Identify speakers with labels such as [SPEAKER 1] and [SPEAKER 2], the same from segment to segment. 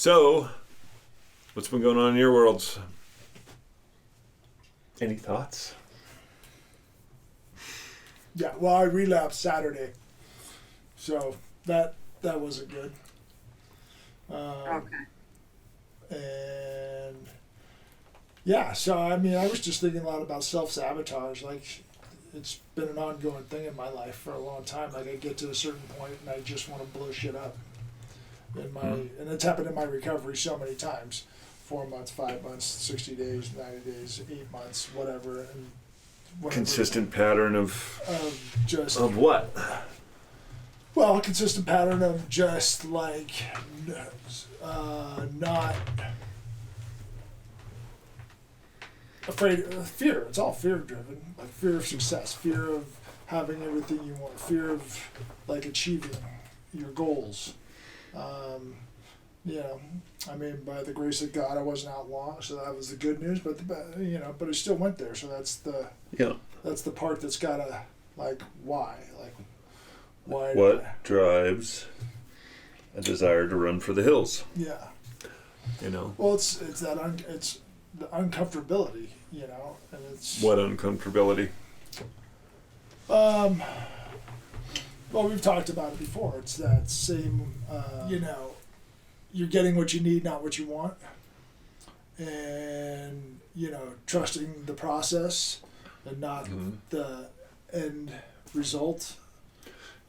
[SPEAKER 1] So, what's been going on in your worlds? Any thoughts?
[SPEAKER 2] Yeah, well, I relapsed Saturday, so that wasn't good.
[SPEAKER 3] Okay.
[SPEAKER 2] And yeah, so I mean, I was just thinking a lot about self-sabotage. Like, it's been an ongoing thing in my life for a long time. Like, I get to a certain point and I just want to blow shit up. And it's happened in my recovery so many times. 4 months, 5 months, 60 days, 90 days, 8 months, whatever. And whatever.
[SPEAKER 1] Consistent pattern of what?
[SPEAKER 2] Well, a consistent pattern of just like not afraid of fear. It's all fear driven. Like fear of success, fear of having everything you want, fear of like achieving your goals. I mean, by the grace of God, I wasn't out long, so that was the good news. But but I still went there. So that's the part that's gotta why.
[SPEAKER 1] What drives a desire to run for the hills?
[SPEAKER 2] Yeah.
[SPEAKER 1] Well,
[SPEAKER 2] it's it's the uncomfortability, and it's
[SPEAKER 1] what uncomfortability?
[SPEAKER 2] Well, we've talked about it before. It's that same, you're getting what you need, not what you want, and trusting the process and not the end result.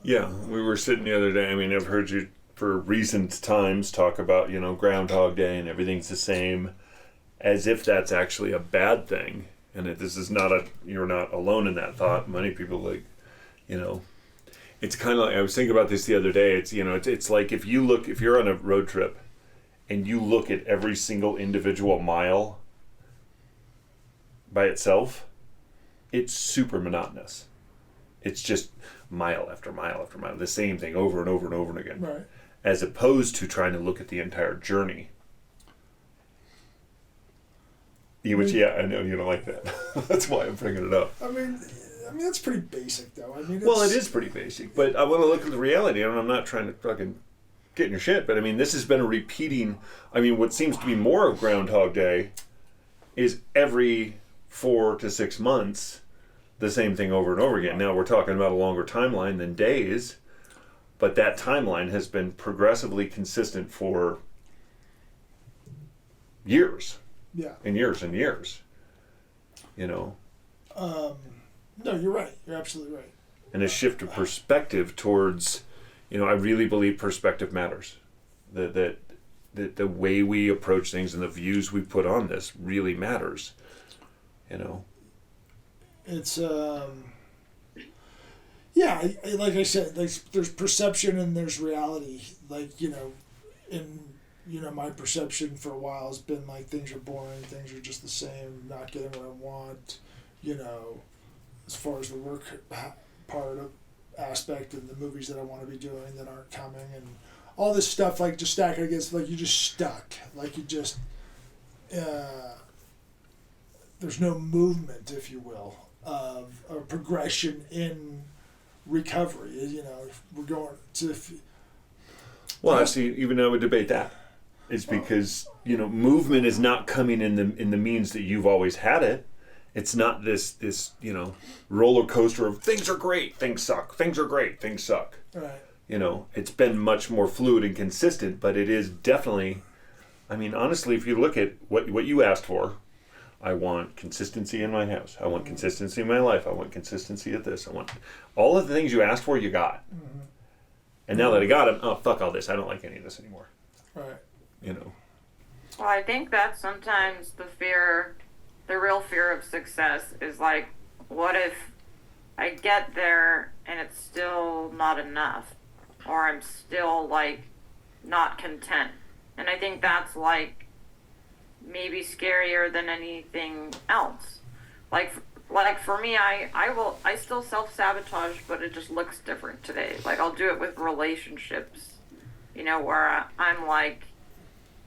[SPEAKER 1] Yeah, we were sitting the other day. I mean, I've heard you for recent times talk about, Groundhog Day and everything's the same, as if that's actually a bad thing. And this is you're not alone in that thought. Many people it's kind of like, I was thinking about this the other day. It's like if you're on a road trip and you look at every single individual mile by itself, it's super monotonous. It's just mile after mile after mile, the same thing over and over and over again.
[SPEAKER 2] Right.
[SPEAKER 1] As opposed to trying to look at the entire journey. I know you don't like that. That's why I'm bringing it up.
[SPEAKER 2] I mean, that's pretty basic, though.
[SPEAKER 1] Well, it is pretty basic, but I want to look at the reality, and I'm not trying to fucking get in your shit, but I mean, this has been a repeating. I mean, what seems to be more of Groundhog Day is every 4 to 6 months, the same thing over and over again. Now we're talking about a longer timeline than days, but that timeline has been progressively consistent for years.
[SPEAKER 2] Yeah.
[SPEAKER 1] And years and years.
[SPEAKER 2] No, you're right. You're absolutely right.
[SPEAKER 1] And a shift of perspective towards, I really believe perspective matters. That the way we approach things and the views we put on this really matters.
[SPEAKER 2] It's like I said, there's perception and there's reality. My perception for a while has been like things are boring, things are just the same, not getting what I want. As far as the work part of aspect and the movies that I want to be doing that aren't coming, and all this stuff, like just stacking against, like you're just stuck, like you just there's no movement, if you will, of a progression in recovery. We're going to.
[SPEAKER 1] Well, actually, even I would debate that. It's because movement is not coming in the means that you've always had it. It's not this roller coaster of things are great, things suck, things are great, things suck.
[SPEAKER 2] Right.
[SPEAKER 1] It's been much more fluid and consistent, but it is definitely. I mean, honestly, if you look at what you asked for, I want consistency in my house. I want consistency in my life. I want consistency at this. I want all of the things you asked for. You got.
[SPEAKER 2] Mm-hmm.
[SPEAKER 1] And now that I got them, oh fuck all this. I don't like any of this anymore.
[SPEAKER 2] Right.
[SPEAKER 3] Well, I think that sometimes the real fear of success is like, what if I get there and it's still not enough, or I'm still not content? And I think that's maybe scarier than anything else. Like for me, I still self-sabotage, but it just looks different today. I'll do it with relationships, where I'm like,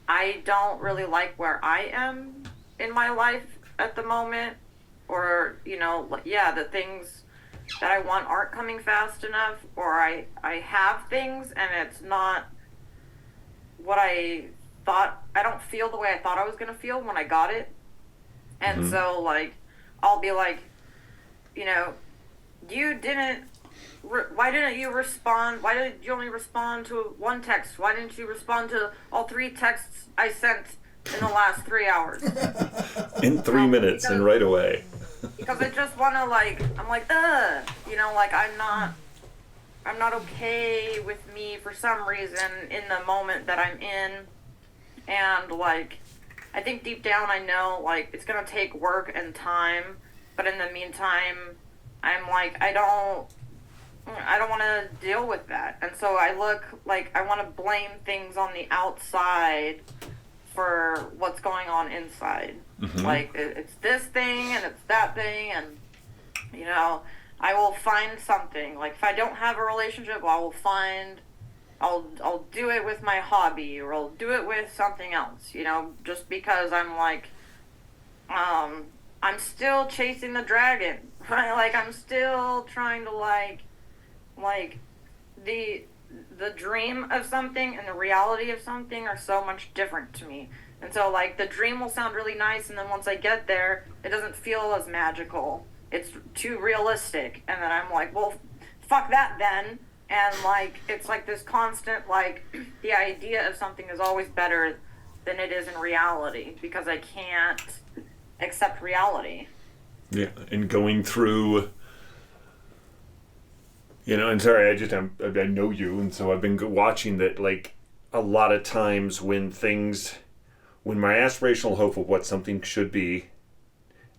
[SPEAKER 3] I don't really like where I am in my life at the moment, or, the things that I want aren't coming fast enough, or I have things and it's not what I don't feel the way I thought I was going to feel when I got it. And so, like, I'll be like, you know, why didn't you respond? Why did you only respond to one text? Why didn't you respond to all 3 texts I sent in the last 3 hours?
[SPEAKER 1] In 3 minutes and right away.
[SPEAKER 3] Because I just want to, like, I'm like, you know, like, I'm not okay with me for some reason in the moment that I'm in. And, like, I think deep down I know, like, it's going to take work and time. But in the meantime, I'm like, I don't want to deal with that. And so I want to blame things on the outside for what's going on inside. Like, it's this thing and it's that thing, and, you know, I will find something. Like, if I don't have a relationship, I'll do it with my hobby, or I'll do it with something else, you know, just because I'm like, I'm still chasing the dragon, right? Like, I'm still trying to, like, the dream of something and the reality of something are so much different to me. And so, like, the dream will sound really nice, and then once I get there, it doesn't feel as magical. It's too realistic. And then I'm like, well, fuck that then. And, like, it's like this constant, like, the idea of something is always better than it is in reality, because I can't accept reality.
[SPEAKER 1] Yeah, and going through, you know, and sorry, I know you, and so I've been watching that, like, a lot of times when my aspirational hope of what something should be,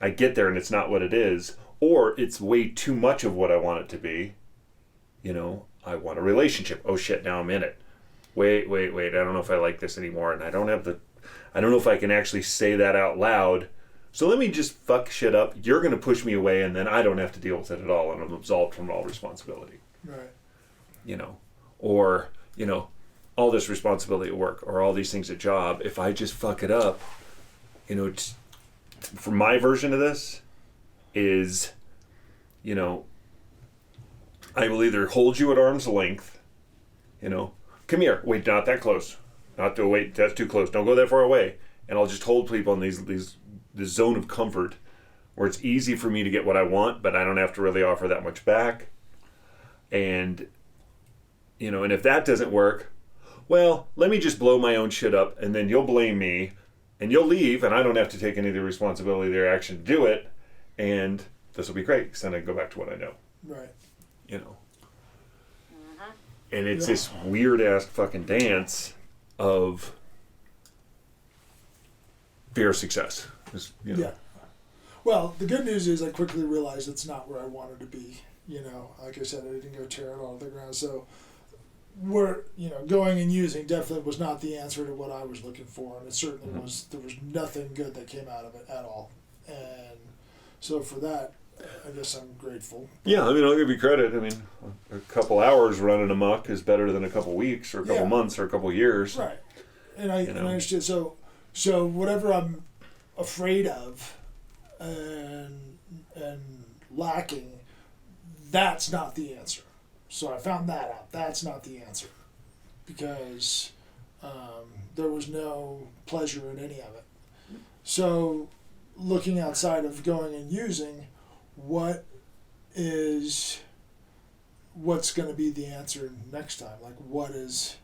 [SPEAKER 1] I get there and it's not what it is, or it's way too much of what I want it to be. You know, I want a relationship. Oh shit, now I'm in it. Wait, I don't know if I like this anymore, and I don't know if I can actually say that out loud. So let me just fuck shit up. You're going to push me away, and then I don't have to deal with it at all, and I'm absolved from all responsibility.
[SPEAKER 2] Right.
[SPEAKER 1] You know, or, you know, all this responsibility at work, or all these things at job. If I just fuck it up, you know, for my version of this is, you know, I will either hold you at arm's length, you know, come here, wait, not that close, wait, that's too close, don't go that far away, and I'll just hold people in this zone of comfort where it's easy for me to get what I want, but I don't have to really offer that much back. And, you know, and if that doesn't work, well, let me just blow my own shit up, and then you'll blame me, and you'll leave, and I don't have to take any of the responsibility or action to do it, and this will be great, because then I can go back to what I know.
[SPEAKER 2] Right.
[SPEAKER 1] You know. And it's this weird-ass fucking dance of fear of success. You know.
[SPEAKER 2] Yeah. Well, the good news is I quickly realized it's not where I wanted to be. You know, like I said, I didn't go tear it all to the ground. So going and using definitely was not the answer to what I was looking for. And it certainly there was nothing good that came out of it at all. And so for that, I guess I'm grateful.
[SPEAKER 1] Yeah, I mean, I'll give you credit. I mean, a couple hours running amok is better than a couple weeks or a couple months or a couple years.
[SPEAKER 2] Right. And I understand. So whatever I'm afraid of and lacking, that's not the answer. So I found that out. That's not the answer, because there was no pleasure in any of it. So looking outside of going and using, what's going to be the answer next time? Like, what is...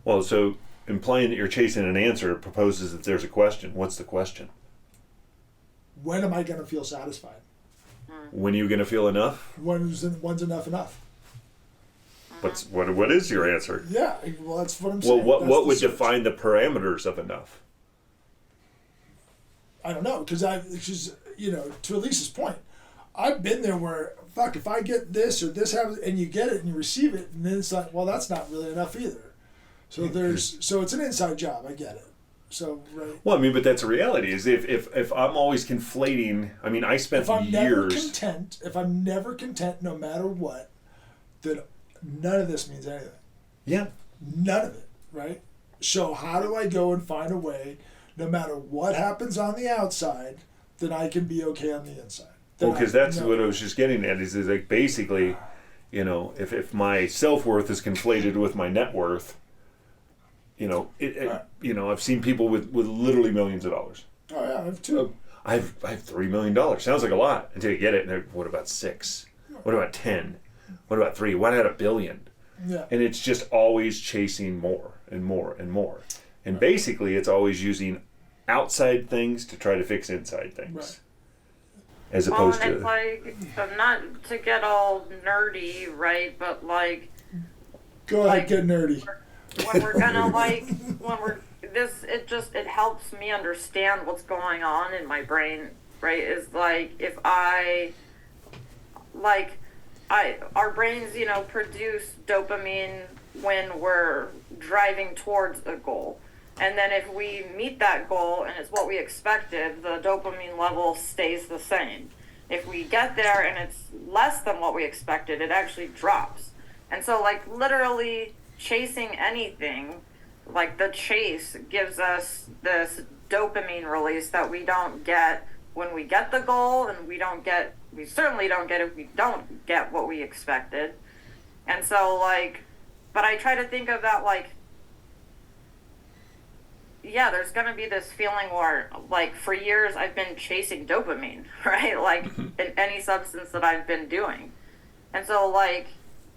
[SPEAKER 1] Well, so implying that you're chasing an answer proposes that there's a question. What's the question?
[SPEAKER 2] When am I going to feel satisfied?
[SPEAKER 1] When are you going to feel enough?
[SPEAKER 2] When's enough?
[SPEAKER 1] What is your answer?
[SPEAKER 2] Yeah, well, that's what I'm saying.
[SPEAKER 1] Well, what would define the parameters of enough?
[SPEAKER 2] I don't know, because to Elise's point, I've been there where, fuck, if I get this or this happens, and you get it and you receive it, and then it's like, well, that's not really enough either. So it's an inside job. I get it. So right.
[SPEAKER 1] Well, I mean, but that's a reality. Is if I'm always conflating. I mean, I spent years.
[SPEAKER 2] If I'm never content, no matter what, then none of this means anything.
[SPEAKER 1] Yeah.
[SPEAKER 2] None of it, right? So how do I go and find a way, no matter what happens on the outside, that I can be okay on the inside?
[SPEAKER 1] Well, because that's what I was just getting at. Is like basically, you know, if my self-worth is conflated with my net worth, I've seen people with literally millions of dollars.
[SPEAKER 2] Oh yeah, I have two.
[SPEAKER 1] I have $3 million. Sounds like a lot until you get it. And what about 6? What about 10? What about 3? What about $1 billion?
[SPEAKER 2] Yeah.
[SPEAKER 1] And it's just always chasing more and more and more. And basically, it's always using outside things to try to fix inside things.
[SPEAKER 2] Right.
[SPEAKER 1] As opposed
[SPEAKER 3] and
[SPEAKER 1] to...
[SPEAKER 3] it's like, not to get all nerdy, right? But like...
[SPEAKER 2] Go ahead, get nerdy.
[SPEAKER 3] When we're gonna it helps me understand what's going on in my brain, right? Is like, if our brains, produce dopamine when we're driving towards a goal. And then if we meet that goal and it's what we expected, the dopamine level stays the same. If we get there and it's less than what we expected, it actually drops. And so, like, literally chasing anything, like the chase gives us this dopamine release that we don't get when we get the goal, and we certainly don't get if we don't get what we expected. And so, like, but I try to think of that, like, yeah, there's going to be this feeling where, like, for years I've been chasing dopamine, right? Like, in any substance that I've been doing. And so, like,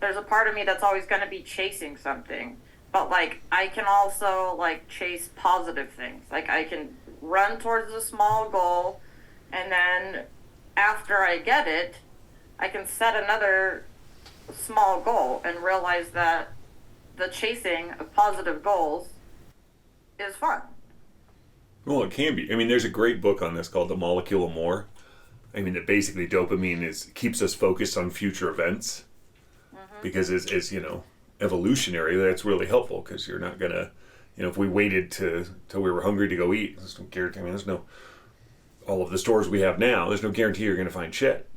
[SPEAKER 3] there's a part of me that's always going to be chasing something. But, like, I can also, like, chase positive things. Like, I can run towards a small goal, and then after I get it, I can set another small goal and realize that the chasing of positive goals is fun.
[SPEAKER 1] Well, it can be. I mean, there's a great book on this called The Molecule of More. I mean, that basically dopamine keeps us focused on future events. Because as evolutionary, that's really helpful, because you're not gonna, if we waited till we were hungry to go eat, there's no guarantee. I mean, there's no, all of the stores we have now, there's no guarantee you're gonna find shit.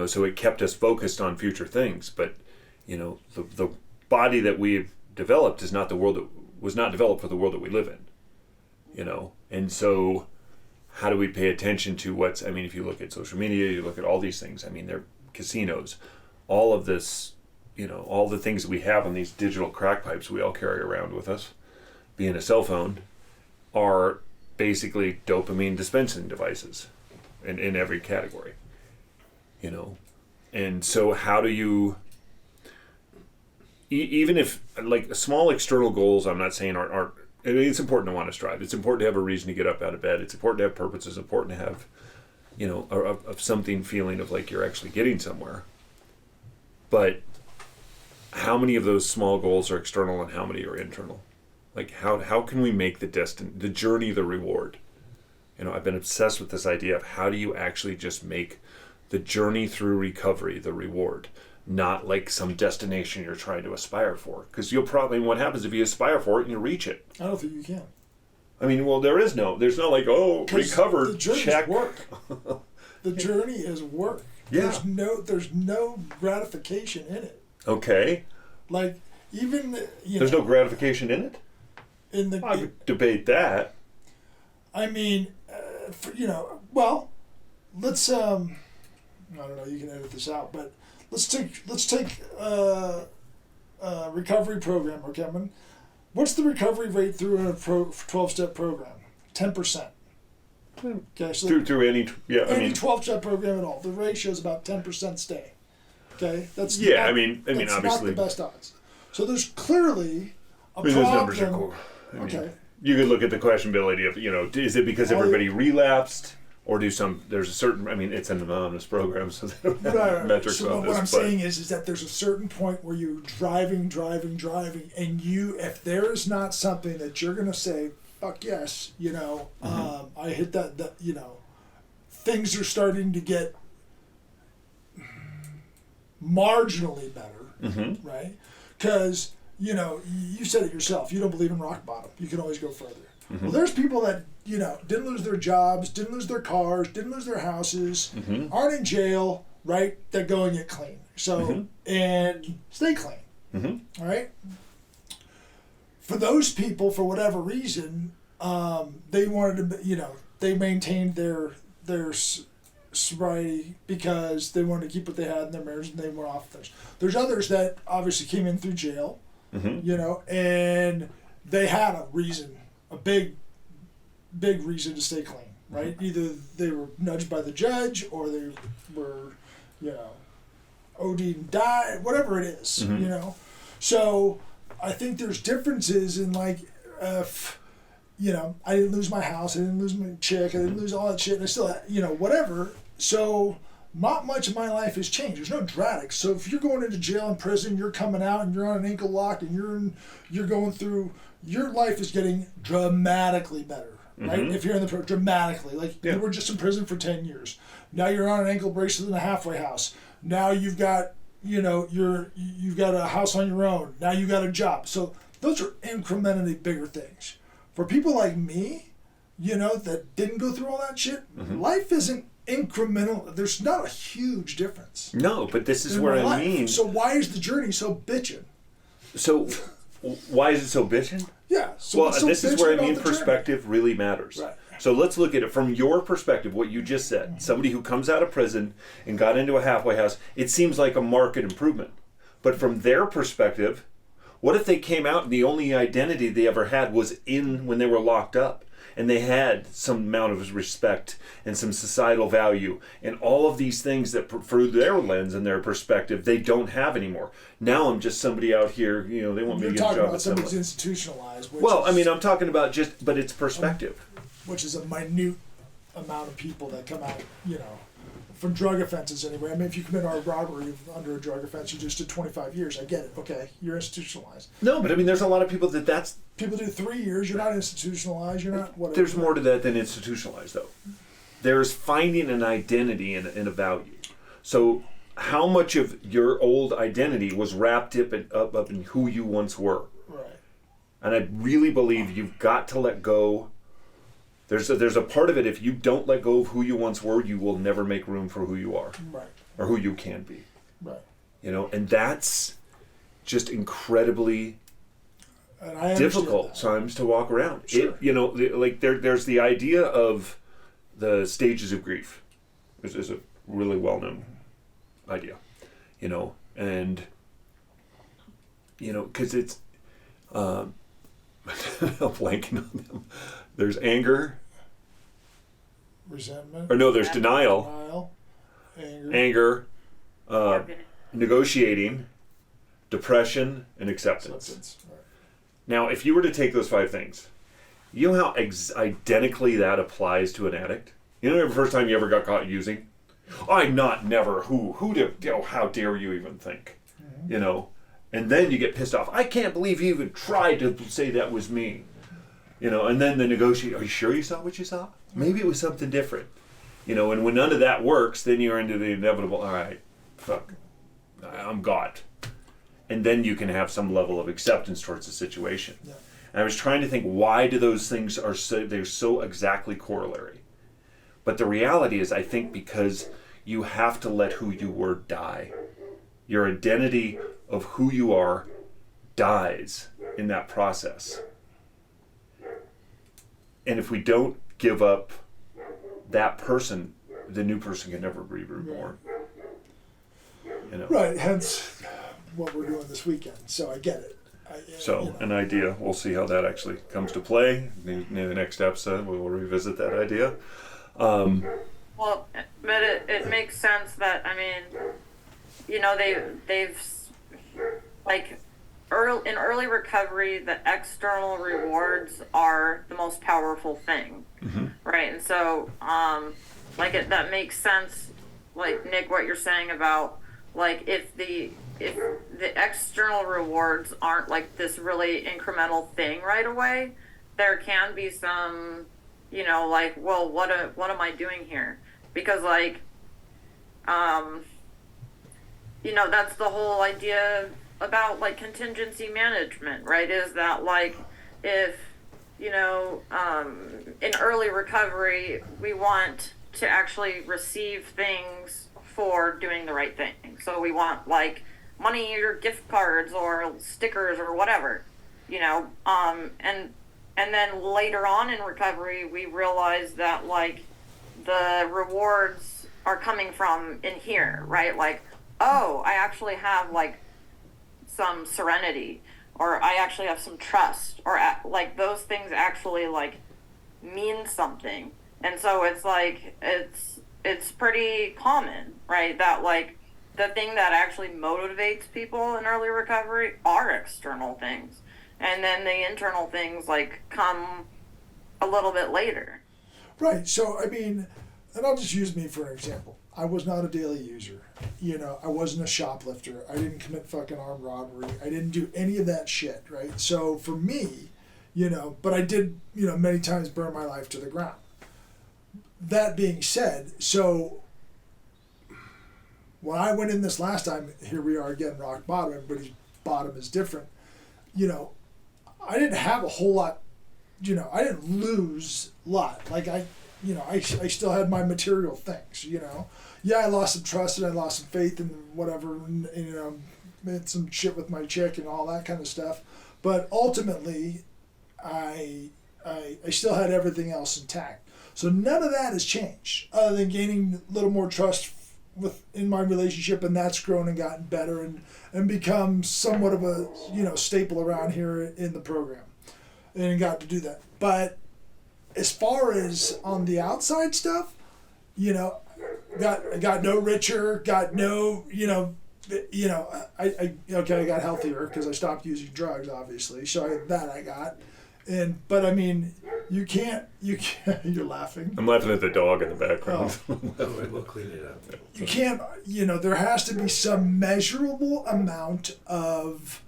[SPEAKER 1] So it kept us focused on future things. But, the body that we've developed is not the world that was not developed for the world that we live in. And so how do we pay attention to if you look at social media, you look at all these things, they're casinos, all of this, all the things that we have on these digital crack pipes we all carry around with us, being a cell phone, are basically dopamine dispensing devices in every category. And so how do you, even if, like, small external goals, I'm not saying aren't, it's important to want to strive. It's important to have a reason to get up out of bed. It's important to have purpose. It's important to have, of something feeling of like you're actually getting somewhere. But how many of those small goals are external and how many are internal? Like, how can we make the journey the reward? I've been obsessed with this idea of how do you actually just make the journey through recovery the reward, not like some destination you're trying to aspire for. Because what happens if you aspire for it and you reach it?
[SPEAKER 2] I don't think you can.
[SPEAKER 1] There's no like, recovered,
[SPEAKER 2] the journey's
[SPEAKER 1] check.
[SPEAKER 2] Work. The journey is work.
[SPEAKER 1] Yeah.
[SPEAKER 2] There's no gratification in it.
[SPEAKER 1] Okay.
[SPEAKER 2] Like, even
[SPEAKER 1] there's no gratification in it? I would debate that.
[SPEAKER 2] Let's I don't know, you can edit this out, but let's take recovery program, okay? What's the recovery rate through a 12-step program? 10%. Okay, so
[SPEAKER 1] through any
[SPEAKER 2] 12-step program at all, the ratio is about 10% stay. Okay, that's
[SPEAKER 1] obviously
[SPEAKER 2] not the best odds. So there's clearly a problem.
[SPEAKER 1] Those numbers are cool.
[SPEAKER 2] Okay,
[SPEAKER 1] you could look at the questionability of is it because everybody relapsed, or there's a certain, it's an anonymous program, so they don't have metrics
[SPEAKER 2] so
[SPEAKER 1] on this.
[SPEAKER 2] What I'm saying is that there's a certain point where you're driving, and if there is not something that you're gonna say, fuck yes, I hit that, things are starting to get marginally better, right? Because, you said it yourself, you don't believe in rock bottom. You can always go further. Well, there's people that, didn't lose their jobs, didn't lose their cars, didn't lose their houses, aren't in jail, right? That go and get clean. So, and stay clean, all right? For those people, for whatever reason, they wanted to, they maintained their sobriety because they wanted to keep what they had in their marriage and they went off things. There's others that obviously came in through jail, and they had a reason, a big reason to stay clean, right? Either they were nudged by the judge or they were, OD'd and died, whatever it is, So I think there's differences in like, I didn't lose my house, I didn't lose my chick, I didn't lose all that shit, and I still, whatever. So not much of my life has changed. There's no dramatic. So if you're going into jail and prison, you're coming out and you're on an ankle lock and you're going through, your life is getting dramatically better, right? If you're in the dramatically, like you were just in prison for 10 years. Now you're on an ankle bracelet in a halfway house. Now you've got, you've got a house on your own. Now you got a job. So those are incrementally bigger things. For people like me, that didn't go through all that shit, life isn't incremental. There's not a huge difference.
[SPEAKER 1] No, but this is where I mean.
[SPEAKER 2] So why is the journey so bitchin'?
[SPEAKER 1] So why is it so bitchin'?
[SPEAKER 2] Yeah. So
[SPEAKER 1] well, this is where I mean perspective really matters.
[SPEAKER 2] Right.
[SPEAKER 1] So let's look at it from your perspective, what you just said. Somebody who comes out of prison and got into a halfway house, it seems like a market improvement. But from their perspective, what if they came out and the only identity they ever had was in when they were locked up? And they had some amount of respect and some societal value and all of these things that through their lens and their perspective they don't have anymore. Now I'm just somebody out here, they want me to get a job.
[SPEAKER 2] You're talking about
[SPEAKER 1] at
[SPEAKER 2] somebody who's institutionalized.
[SPEAKER 1] I'm talking about but it's perspective.
[SPEAKER 2] Which is a minute amount of people that come out, from drug offenses anyway. I mean, if you commit armed robbery under a drug offense, you just did 25 years. I get it. Okay, you're institutionalized.
[SPEAKER 1] No, but I mean, there's a lot of people that's...
[SPEAKER 2] People do 3 years. You're not institutionalized. You're not whatever.
[SPEAKER 1] There's more to that than institutionalized, though. There's finding an identity and a value. So how much of your old identity was wrapped up in who you once were?
[SPEAKER 2] Right.
[SPEAKER 1] And I really believe you've got to let go. There's a part of it, if you don't let go of who you once were, you will never make room for who you are.
[SPEAKER 2] Right.
[SPEAKER 1] Or who you can be.
[SPEAKER 2] Right.
[SPEAKER 1] And that's just incredibly difficult times to walk around.
[SPEAKER 2] Sure.
[SPEAKER 1] There's the idea of the stages of grief. Is a really well-known idea. And, because it's, I'm blanking on them. There's anger.
[SPEAKER 2] Resentment.
[SPEAKER 1] Or no, there's denial. Anger. Negotiating. Depression. And acceptance.
[SPEAKER 2] Right.
[SPEAKER 1] Now, if you were to take those 5 things, you know how identically that applies to an addict? The first time you ever got caught using? Never. Who did, how dare you even think? Mm-hmm. And then you get pissed off. I can't believe you even tried to say that was me. And then the negotiate, are you sure you saw what you saw? Maybe it was something different. And when none of that works, then you're into the inevitable, all right, fuck, I'm got. And then you can have some level of acceptance towards the situation. Yeah. And I was trying to think, why do those things they're so exactly corollary? But the reality is, I think because you have to let who you were die. Your identity of who you are dies in that process. And if we don't give up that person, the new person can never be reborn.
[SPEAKER 2] Right, hence what we're doing this weekend. So I get it.
[SPEAKER 1] An idea. We'll see how that actually comes to play. In the next episode, we will revisit that idea.
[SPEAKER 3] Well, but it makes sense that, they've like... in early recovery, the external rewards are the most powerful thing, right? And so, that makes sense. Like Nick, what you're saying about if the external rewards aren't like this really incremental thing right away, there can be some, well, what am I doing here? Because that's the whole idea about contingency management, right? Is that if in early recovery we want to actually receive things for doing the right thing, so we want money or gift cards or stickers or whatever, and then later on in recovery we realize that the rewards are coming from in here, right? I actually have some serenity, or I actually have some trust, or like those things actually like mean something. And so it's like it's pretty common, right? That like the thing that actually motivates people in early recovery are external things. And then the internal things like come a little bit later.
[SPEAKER 2] Right. So, I mean, and I'll just use me for an example. I was not a daily user. You know, I wasn't a shoplifter. I didn't commit fucking armed robbery. I didn't do any of that shit, right? So for me, you know, but I did, you know, many times burn my life to the ground. That being said, so when I went in this last time, here we are again, rock bottom. Everybody's bottom is different. You know, I didn't have a whole lot, you know, I didn't lose a lot. Like I still had my material things, you know. Yeah, I lost some trust and I lost some faith and whatever, and you know, made some shit with my chick and all that kind of stuff. But ultimately, I still had everything else intact. So none of that has changed, other than gaining a little more trust in my relationship, and that's grown and gotten better and become somewhat of a, you know, staple around here in the program, and got to do that. But as far as on the outside stuff, you know, got no richer, got no, I got healthier because I stopped using drugs, obviously. So I got. But I mean, you can't, you're laughing.
[SPEAKER 1] I'm laughing at the dog in the background.
[SPEAKER 4] Oh, we'll clean it up.
[SPEAKER 2] You can't, you know, there has to be some measurable amount of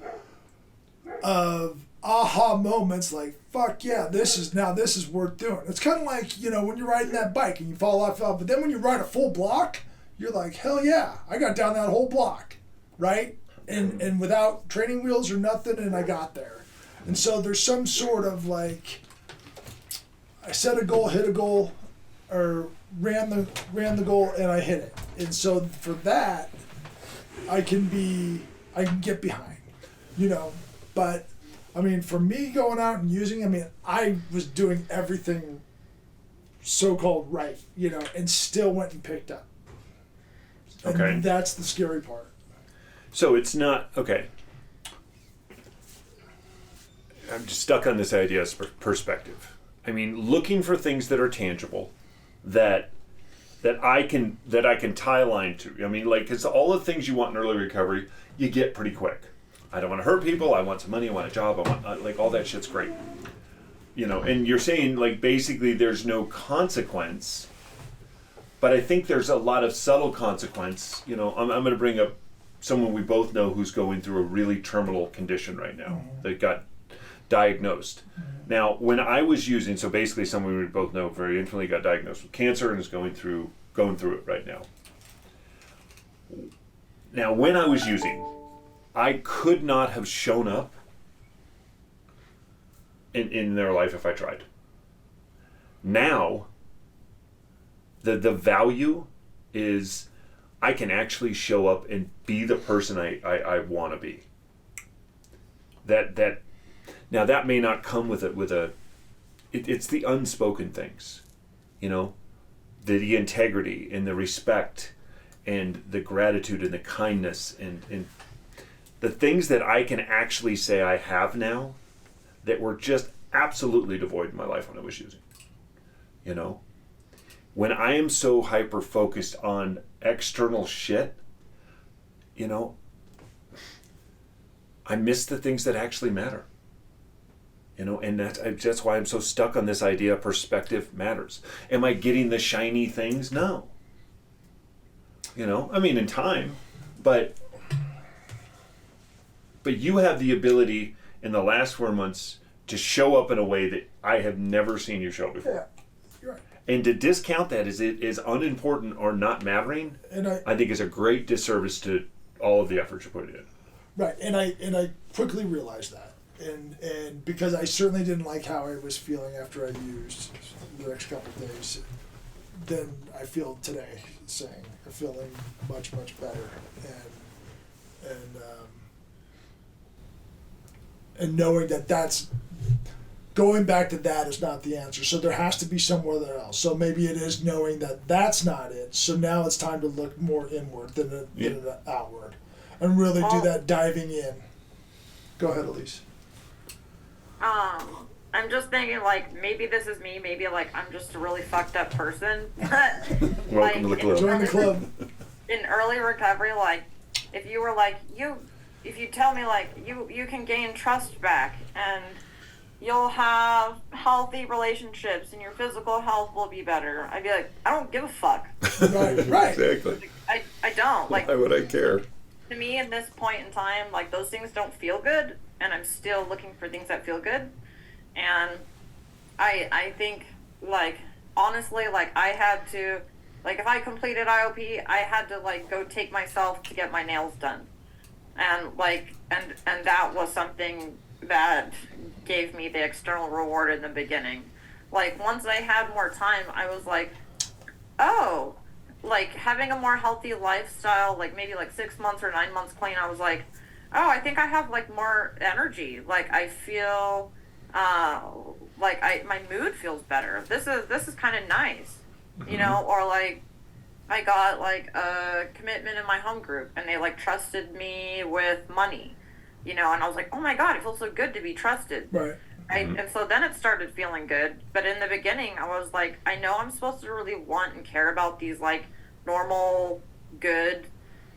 [SPEAKER 2] aha moments like, fuck yeah, this is worth doing. It's kind of like, you know, when you're riding that bike and you fall off, but then when you ride a full block, you're like, hell yeah, I got down that whole block, right? And without training wheels or nothing, and I got there. And so there's some sort of like, I set a goal, hit a goal, or ran the goal, and I hit it. And so for that, I can get behind, you know. But I mean, for me going out and using, I mean, I was doing everything so-called right, you know, and still went and picked up. And
[SPEAKER 1] okay.
[SPEAKER 2] That's the scary part.
[SPEAKER 1] So it's not, okay. I'm just stuck on this idea of perspective. I mean, looking for things that are tangible, that I can tie a line to. I mean, like, because all the things you want in early recovery, you get pretty quick. I don't want to hurt people. I want some money. I want a job. I want like all that shit's great. You know, and you're saying like basically there's no consequence, but I think there's a lot of subtle consequence. You know, I'm going to bring up someone we both know who's going through a really terminal condition right now.
[SPEAKER 2] Mm-hmm.
[SPEAKER 1] That got diagnosed. Now, when I was using, so basically someone we both know very intimately got diagnosed with cancer and is going through it right now. Now, when I was using, I could not have shown up in their life if I tried. Now, the value is I can actually show up and be the person I want to be. That now that may not come with it's the unspoken things, you know, the integrity and the respect and the gratitude and the kindness and the things that I can actually say I have now that were just absolutely devoid in my life when I was using. You know, when I am so hyper focused on external shit, you know, I miss the things that actually matter. You know, and that's why I'm so stuck on this idea perspective matters. Am I getting the shiny things? No. You know, I mean, in time, but you have the ability in the last 4 months to show up in a way that I have never seen you show before.
[SPEAKER 2] Yeah, you're right.
[SPEAKER 1] And to discount that as it is unimportant or not mattering,
[SPEAKER 2] And
[SPEAKER 1] I think is a great disservice to all of the effort you put in.
[SPEAKER 2] right, and I quickly realized that. And because I certainly didn't like how I was feeling after I used the next couple of days, then I feel today saying I'm feeling much better, and knowing that that's going back to that is not the answer. So there has to be somewhere else. So maybe it is knowing that that's not it. So now it's time to look more inward than outward, and really do that diving in. Go ahead, Elise.
[SPEAKER 3] I'm just thinking, like, maybe this is me. Maybe, like, I'm just a really fucked up person.
[SPEAKER 1] Welcome to the club.
[SPEAKER 2] Join the club.
[SPEAKER 3] In early recovery, like, if you were like, if you tell me, like, you can gain trust back and you'll have healthy relationships and your physical health will be better, I'd be like, I don't give a fuck.
[SPEAKER 2] Right.
[SPEAKER 1] Exactly.
[SPEAKER 3] Like, I don't. Like,
[SPEAKER 1] why would I care?
[SPEAKER 3] to me, at this point in time, like, those things don't feel good, and I'm still looking for things that feel good. And I think, like, honestly, like, I had to, like, if I completed IOP, I had to, like, go take myself to get my nails done. And, like, and that was something that gave me the external reward in the beginning. Like, once I had more time, I was like, oh, like, having a more healthy lifestyle, like, maybe, like, 6 months or 9 months clean, I was like, oh, I think I have, like, more energy. Like, I feel, like, my mood feels better. This is kind of nice, you know? Or, like, I got, like, a commitment in my home group, and they, like, trusted me with money, you know? And I was like, oh, my God, it feels so good to be trusted.
[SPEAKER 2] Right.
[SPEAKER 3] And so then it started feeling good. But in the beginning, I was like, I know I'm supposed to really want and care about these, like, normal, good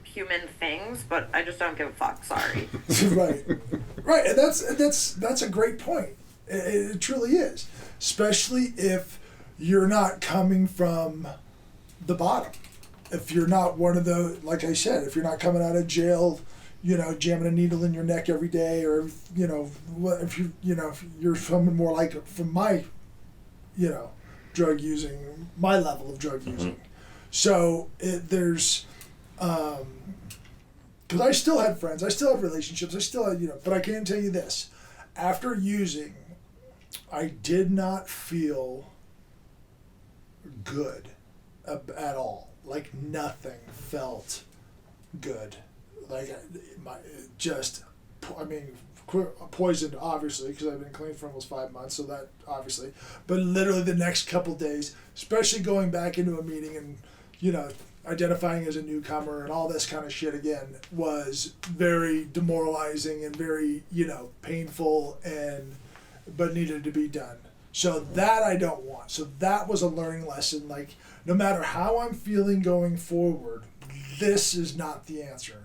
[SPEAKER 3] human things, but I just don't give a fuck. Sorry.
[SPEAKER 2] Right. And that's a great point. It truly is. Especially if you're not coming from the bottom. If you're not one of the, like I said, if you're not coming out of jail, you know, jamming a needle in your neck every day, or, you know, if you're coming more like from my, you know, drug using, my level of drug using. So there's, because I still had friends, I still had relationships, I still had, you know, but I can tell you this, after using, I did not feel good at all. Like, nothing felt good. Like, poisoned, obviously, because I've been clean for almost 5 months, so that, obviously. But literally the next couple days, especially going back into a meeting and, you know, identifying as a newcomer and all this kind of shit again, was very demoralizing and very, you know, painful, but needed to be done. So that I don't want. So that was a learning lesson. Like, no matter how I'm feeling going forward, this is not the answer.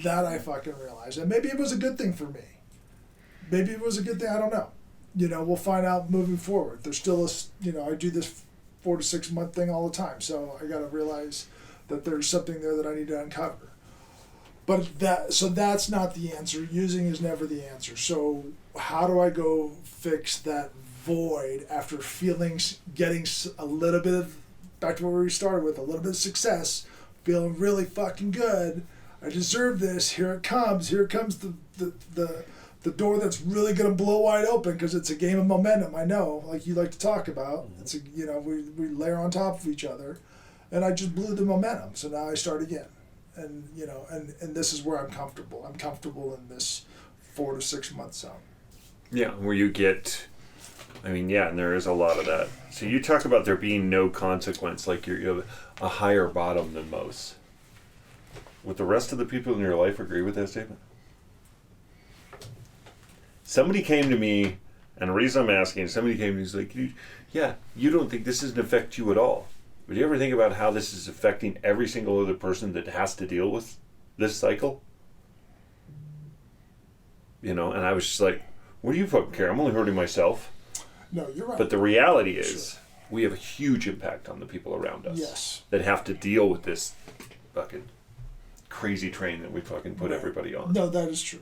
[SPEAKER 2] That I fucking realized. And maybe it was a good thing for me. Maybe it was a good thing. I don't know. You know, we'll find out moving forward. There's still you know, I do this 4 to 6 month thing all the time. So I got to realize that there's something there that I need to uncover. But that's not the answer. Using is never the answer. So how do I go fix that void after getting a little bit of, back to where we started with, a little bit of success, feeling really fucking good. I deserve this. Here it comes. Here comes the door that's really going to blow wide open, because it's a game of momentum. I know, like you like to talk about. It's a, you know, we layer on top of each other, and I just blew the momentum. So now I start again, and you know, and this is where I'm comfortable. I'm comfortable in this 4 to 6 month zone.
[SPEAKER 1] Yeah, where you get, I mean, yeah, and there is a lot of that. So you talk about there being no consequence, like you have a higher bottom than most. Would the rest of the people in your life agree with that statement? Somebody came to me, and the reason I'm asking, somebody came to me, he's like, yeah, you don't think this doesn't affect you at all. But do you ever think about how this is affecting every single other person that has to deal with this cycle? You know, and I was just like, what do you fucking care? I'm only hurting myself.
[SPEAKER 2] No, you're right.
[SPEAKER 1] But the reality is, we have a huge impact on the people around us.
[SPEAKER 2] Yes.
[SPEAKER 1] That have to deal with this fucking crazy train that we fucking put everybody on.
[SPEAKER 2] No, that is true.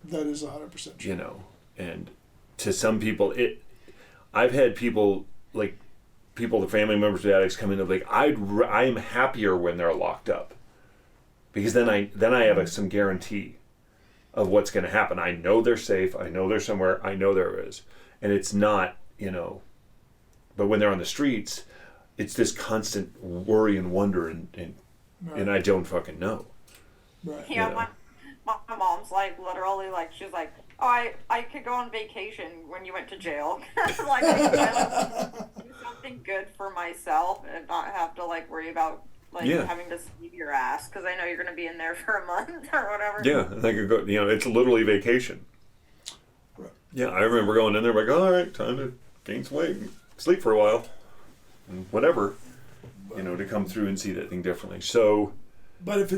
[SPEAKER 2] That is 100% true.
[SPEAKER 1] You know, and to some people, I've had people, like, the family members of addicts come in and like, I'm happier when they're locked up, because then I have some guarantee of what's going to happen. I know they're safe. I know they're somewhere. I know there is, and it's not, you know. But when they're on the streets, it's this constant worry and wonder, and I don't fucking know.
[SPEAKER 2] Right.
[SPEAKER 3] Yeah,
[SPEAKER 1] You know.
[SPEAKER 3] my mom's like, literally, like, she's like, oh, I could go on vacation when you went to jail. Like, I do something good for myself and not have to, like, worry about, like, having to leave your ass, because I know you're going to be in there for a month or whatever.
[SPEAKER 1] Yeah, I could go. You know, it's literally vacation. Yeah, I remember going in there like, all right, time to gain some weight and sleep for a while. And whatever, to come through and see that thing differently. So...
[SPEAKER 2] But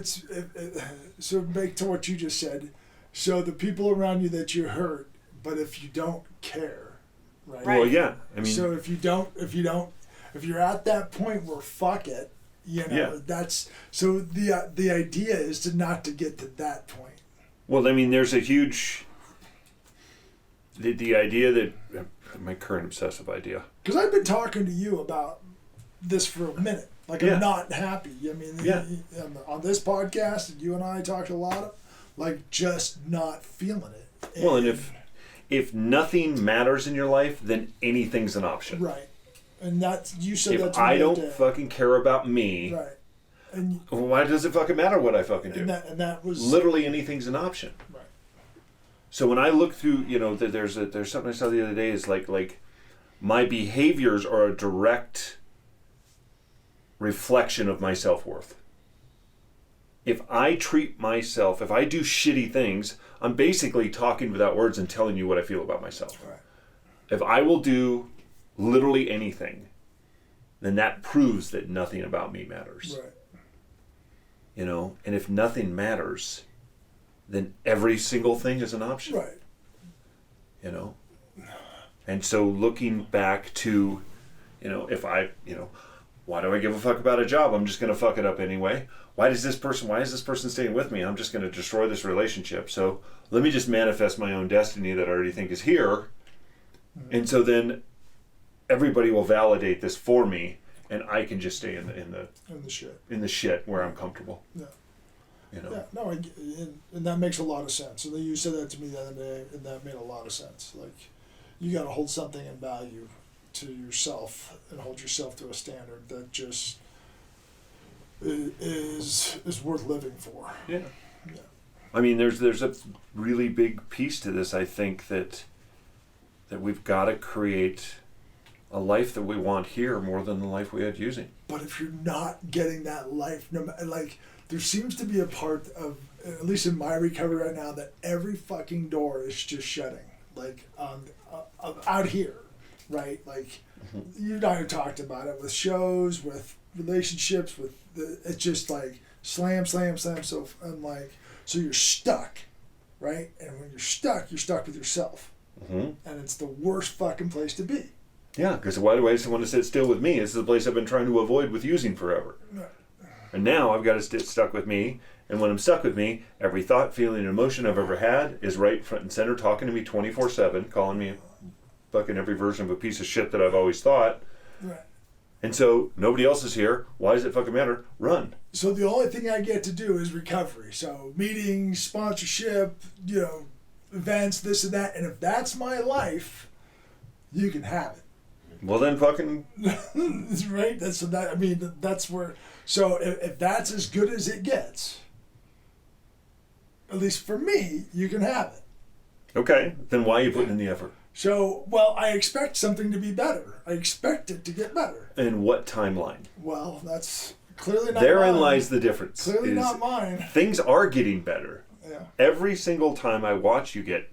[SPEAKER 2] so back to what you just said, so the people around you that you hurt, but if you don't care, right?
[SPEAKER 1] Well, yeah. I mean...
[SPEAKER 2] So if you're at that point where fuck it, that's... So the idea is to get to that point.
[SPEAKER 1] Well, I mean, there's a huge... The idea that... My current obsessive idea.
[SPEAKER 2] Because I've been talking to you about this for a minute. Like, I'm not happy. I mean, on this podcast, you and I talked a lot of, just not feeling it.
[SPEAKER 1] And if nothing matters in your life, then anything's an option.
[SPEAKER 2] Right. And you said that
[SPEAKER 1] if
[SPEAKER 2] to me.
[SPEAKER 1] I don't fucking care about me,
[SPEAKER 2] right. And
[SPEAKER 1] why does it fucking matter what I fucking do?
[SPEAKER 2] And that was...
[SPEAKER 1] Literally anything's an option.
[SPEAKER 2] Right.
[SPEAKER 1] So when I look through, there's something I saw the other day is like my behaviors are a direct reflection of my self-worth. If I treat myself, if I do shitty things, I'm basically talking without words and telling you what I feel about myself.
[SPEAKER 2] Right.
[SPEAKER 1] If I will do literally anything, then that proves that nothing about me matters.
[SPEAKER 2] Right.
[SPEAKER 1] And if nothing matters, then every single thing is an option.
[SPEAKER 2] Right.
[SPEAKER 1] And so looking back to, if I, why do I give a fuck about a job? I'm just going to fuck it up anyway. Why is this person staying with me? I'm just going to destroy this relationship. So let me just manifest my own destiny that I already think is here. Mm-hmm. And so then everybody will validate this for me, and I can just stay in the shit where I'm comfortable.
[SPEAKER 2] Yeah. Yeah, no, and that makes a lot of sense. And then you said that to me the other day, and that made a lot of sense. Like, you got to hold something in value to yourself and hold yourself to a standard that just is worth living for.
[SPEAKER 1] Yeah. Yeah. I mean, there's a really big piece to this. I think that we've got to create a life that we want here more than the life we had using.
[SPEAKER 2] But if you're not getting that life, there seems to be a part of, at least in my recovery right now, that every fucking door is just shutting. Out here, right? Like, you and I have talked about it with shows, with relationships, it's just like slam. So you're stuck, right? And when you're stuck with yourself. Mm-hmm. And it's the worst fucking place to be.
[SPEAKER 1] Yeah, because why do I just want to sit still with me? This is the place I've been trying to avoid with using forever. Right. And now I've got to sit stuck with me. And when I'm stuck with me, every thought, feeling, and emotion I've ever had is right front and center, talking to me 24/7, calling me fucking every version of a piece of shit that I've always thought.
[SPEAKER 2] Right.
[SPEAKER 1] And so nobody else is here. Why does it fucking matter? Run.
[SPEAKER 2] So the only thing I get to do is recovery. So meetings, sponsorship, events, this and that. And if that's my life, you can have it.
[SPEAKER 1] Well, then fucking...
[SPEAKER 2] Right? That's where... So if that's as good as it gets, at least for me, you can have it.
[SPEAKER 1] Okay. Then why are you putting in the effort?
[SPEAKER 2] So, well, I expect something to be better. I expect it to get better.
[SPEAKER 1] And what timeline?
[SPEAKER 2] Well, that's clearly not
[SPEAKER 1] Therein
[SPEAKER 2] mine.
[SPEAKER 1] lies the difference.
[SPEAKER 2] Clearly not mine.
[SPEAKER 1] Things are getting better.
[SPEAKER 2] Yeah.
[SPEAKER 1] Every single time I watch, you get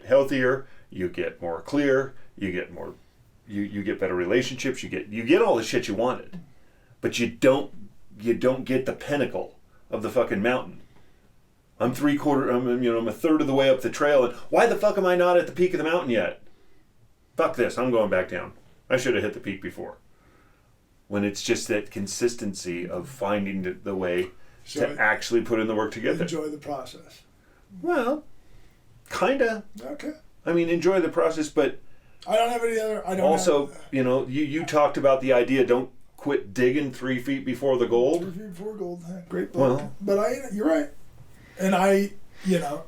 [SPEAKER 1] healthier, you get more clear, you get more... You get better relationships. You get all the shit you wanted, but you don't get the pinnacle of the fucking mountain. I'm a third of the way up the trail, and why the fuck am I not at the peak of the mountain yet? Fuck this, I'm going back down. I should have hit the peak before. When it's just that consistency of finding the way to actually put in the work to get there.
[SPEAKER 2] Enjoy the process.
[SPEAKER 1] Well, kinda.
[SPEAKER 2] Okay.
[SPEAKER 1] I mean, enjoy the process, but.
[SPEAKER 2] I don't have any other.
[SPEAKER 1] You talked about the idea. Don't quit digging 3 feet before the gold.
[SPEAKER 2] 3 feet before gold. Great book.
[SPEAKER 1] Well,
[SPEAKER 2] but you're right, and I know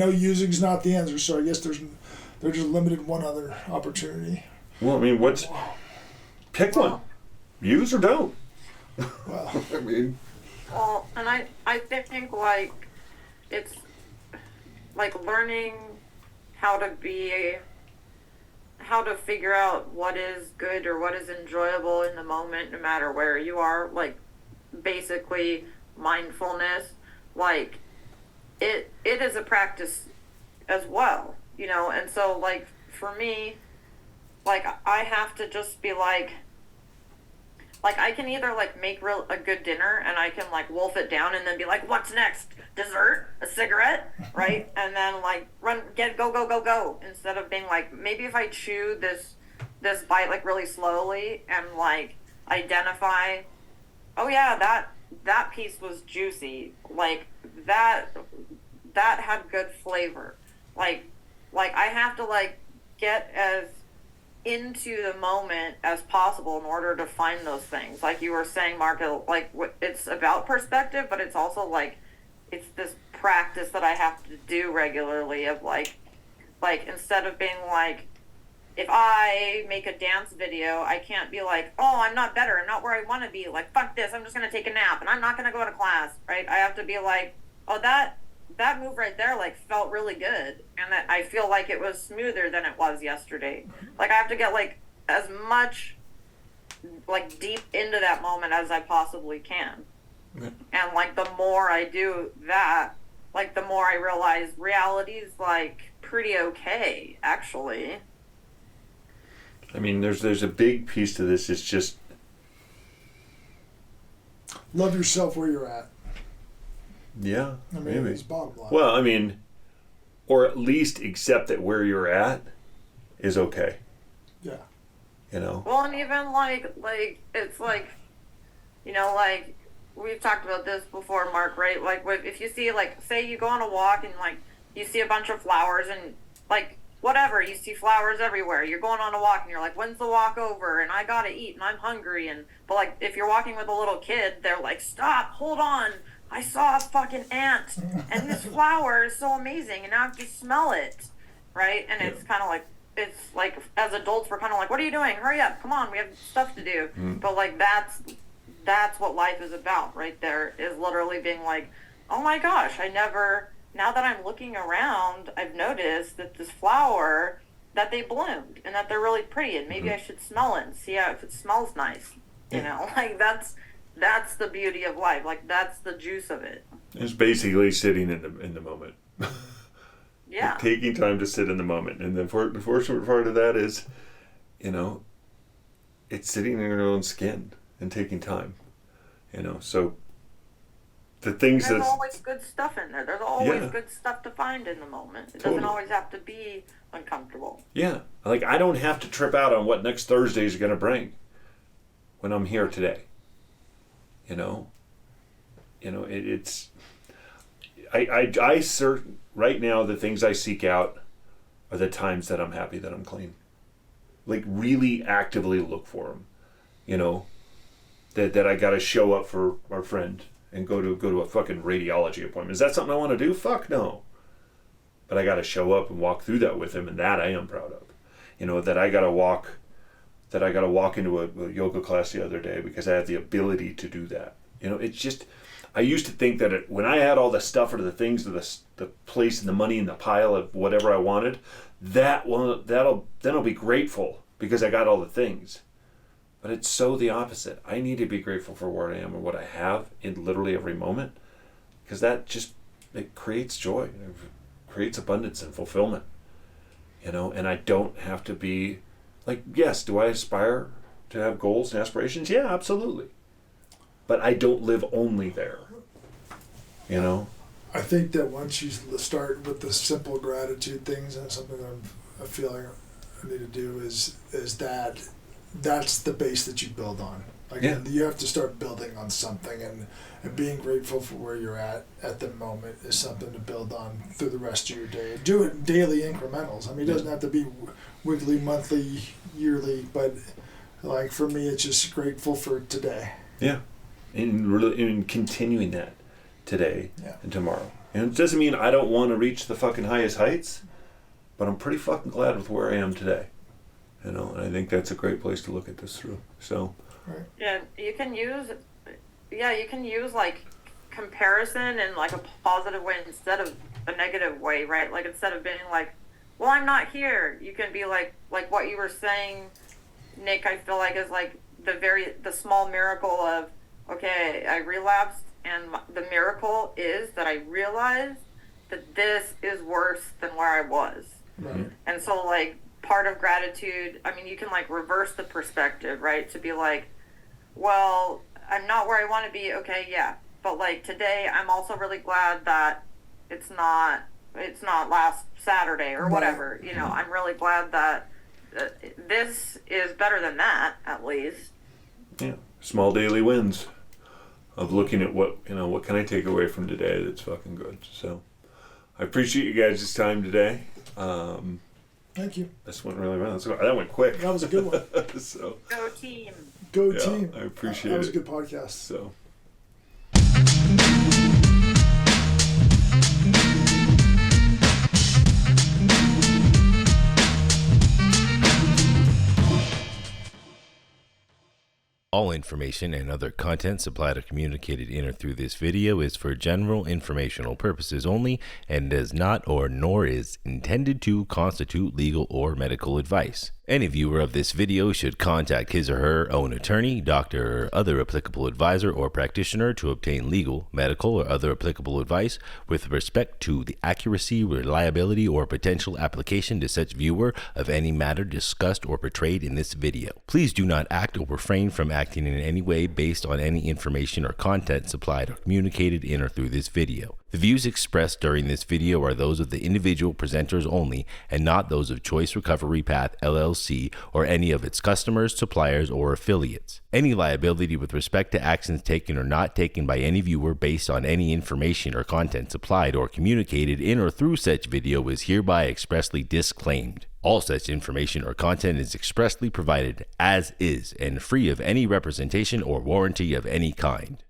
[SPEAKER 2] using's not the answer. So I guess they're just limited one other opportunity.
[SPEAKER 1] Well, I mean, pick one, use or don't.
[SPEAKER 2] Well,
[SPEAKER 1] I mean.
[SPEAKER 3] Well, and I think it's like learning how to figure out what is good or what is enjoyable in the moment, no matter where you are. Like, basically mindfulness. Like, it is a practice as well, and so like for me, like I have to just be like I can either like make a good dinner and I can like wolf it down and then be like, what's next? Dessert, a cigarette, right? And then like go, instead of being like, maybe if I chew this bite like really slowly and like identify, oh yeah, that piece was juicy, like that had good flavor, like I have to like get as into the moment as possible in order to find those things. Like you were saying, Mark, like it's about perspective, but it's also like it's this practice that I have to do regularly of like instead of being like, if I make a dance video, I can't be like, oh, I'm not better, I'm not where I want to be, like fuck this, I'm just gonna take a nap and I'm not gonna go to class, right? I have to be like, oh, that move right there like felt really good, and that I feel like it was smoother than it was yesterday. Like I have to get like as much like deep into that moment as I possibly can. And like the more I do that, like the more I realize reality's like pretty okay, actually.
[SPEAKER 1] I mean, there's a big piece to this. It's just
[SPEAKER 2] love yourself where you're at.
[SPEAKER 1] Yeah,
[SPEAKER 2] I mean,
[SPEAKER 1] maybe.
[SPEAKER 2] it's bottom line.
[SPEAKER 1] Well, I mean, or at least accept that where you're at is okay.
[SPEAKER 2] Yeah.
[SPEAKER 3] Well, and even like it's like, like we've talked about this before, Mark, right? Like if you see like, say you go on a walk and like you see a bunch of flowers and like whatever, you see flowers everywhere. You're going on a walk and you're like, when's the walk over? And I gotta eat and I'm hungry. But like if you're walking with a little kid, they're like, stop, hold on. I saw a fucking ant, and this flower is so amazing, and now I have to smell it, right? And it's kind of like, it's like, as adults, we're kind of like, what are you doing? Hurry up, come on, we have stuff to do. But like, that's what life is about, right there, is literally being like, oh my gosh, now that I'm looking around, I've noticed that this flower, that they bloomed, and that they're really pretty, and maybe I should smell it and see if it smells nice, like that's the beauty of life. Like that's the juice of it.
[SPEAKER 1] It's basically sitting in the moment.
[SPEAKER 3] Yeah.
[SPEAKER 1] Taking time to sit in the moment, and the fortunate part of that is, it's sitting in your own skin and taking time. So the things
[SPEAKER 3] there's always good stuff in there. There's always good stuff to find in the moment. It doesn't always have to be uncomfortable. Yeah.
[SPEAKER 1] Like I don't have to trip out on what next Thursday is going to bring when I'm here today. It's I certain right now the things I seek out are the times that I'm happy that I'm clean. Like really actively look for them. That I got to show up for our friend and go to a fucking radiology appointment. Is that something I want to do? Fuck no. But I got to show up and walk through that with him, and that I am proud of. That I got to walk into a yoga class the other day because I have the ability to do that. It's just, I used to think that when I had all the stuff or the things or the place and the money and the pile of whatever I wanted, then I'll be grateful because I got all the things. But it's so the opposite. I need to be grateful for where I am and what I have in literally every moment, because that just, it creates joy, it creates abundance and fulfillment. And I don't have to be like, yes, do I aspire to have goals and aspirations? Yeah, absolutely. But I don't live only there.
[SPEAKER 2] I think that once you start with the simple gratitude things, and something that I feel like I need to do is that's the base that you build on. Like you have to start building on something, and being grateful for where you're at the moment is something to build on through the rest of your day. Do it in daily incrementals. I mean, it doesn't have to be weekly, monthly, yearly, but like for me, it's just grateful for today.
[SPEAKER 1] Yeah, and really, and continuing that today and tomorrow. And it doesn't mean I don't want to reach the fucking highest heights, but I'm pretty fucking glad with where I am today. And I think that's a great place to look at this through. So.
[SPEAKER 2] Right.
[SPEAKER 3] Yeah, you can use like comparison in like a positive way instead of a negative way, right? Like instead of being like, well, I'm not here, you can be like what you were saying, Nick, I feel like is like the small miracle of, okay, I relapsed, and the miracle is that I realized that this is worse than where I was.
[SPEAKER 2] Right.
[SPEAKER 3] And so, like, part of gratitude, I mean, you can, like, reverse the perspective, right? To be like, well, I'm not where I want to be, okay, yeah. But, like, today, I'm also really glad that it's not last Saturday or whatever. You know, I'm really glad that this is better than that, at least.
[SPEAKER 1] Yeah. Small daily wins of looking at what can I take away from today that's fucking good. So I appreciate you guys' time today.
[SPEAKER 2] Thank you.
[SPEAKER 1] This went really well. That went quick.
[SPEAKER 2] That was a good one.
[SPEAKER 1] So
[SPEAKER 3] Go team.
[SPEAKER 2] Go
[SPEAKER 1] yeah,
[SPEAKER 2] team.
[SPEAKER 1] I appreciate it.
[SPEAKER 2] That was a good podcast.
[SPEAKER 1] So.
[SPEAKER 5] All information and other content supplied or communicated in or through this video is for general informational purposes only and does not nor is intended to constitute legal or medical advice. Any viewer of this video should contact his or her own attorney, doctor, or other applicable advisor or practitioner to obtain legal, medical, or other applicable advice with respect to the accuracy, reliability, or potential application to such viewer of any matter discussed or portrayed in this video. Please do not act or refrain from acting in any way based on any information or content supplied or communicated in or through this video. The views expressed during this video are those of the individual presenters only and not those of Choice Recovery Path LLC or any of its customers, suppliers, or affiliates. Any liability with respect to actions taken or not taken by any viewer based on any information or content supplied or communicated in or through such video is hereby expressly disclaimed. All such information or content is expressly provided as is and free of any representation or warranty of any kind.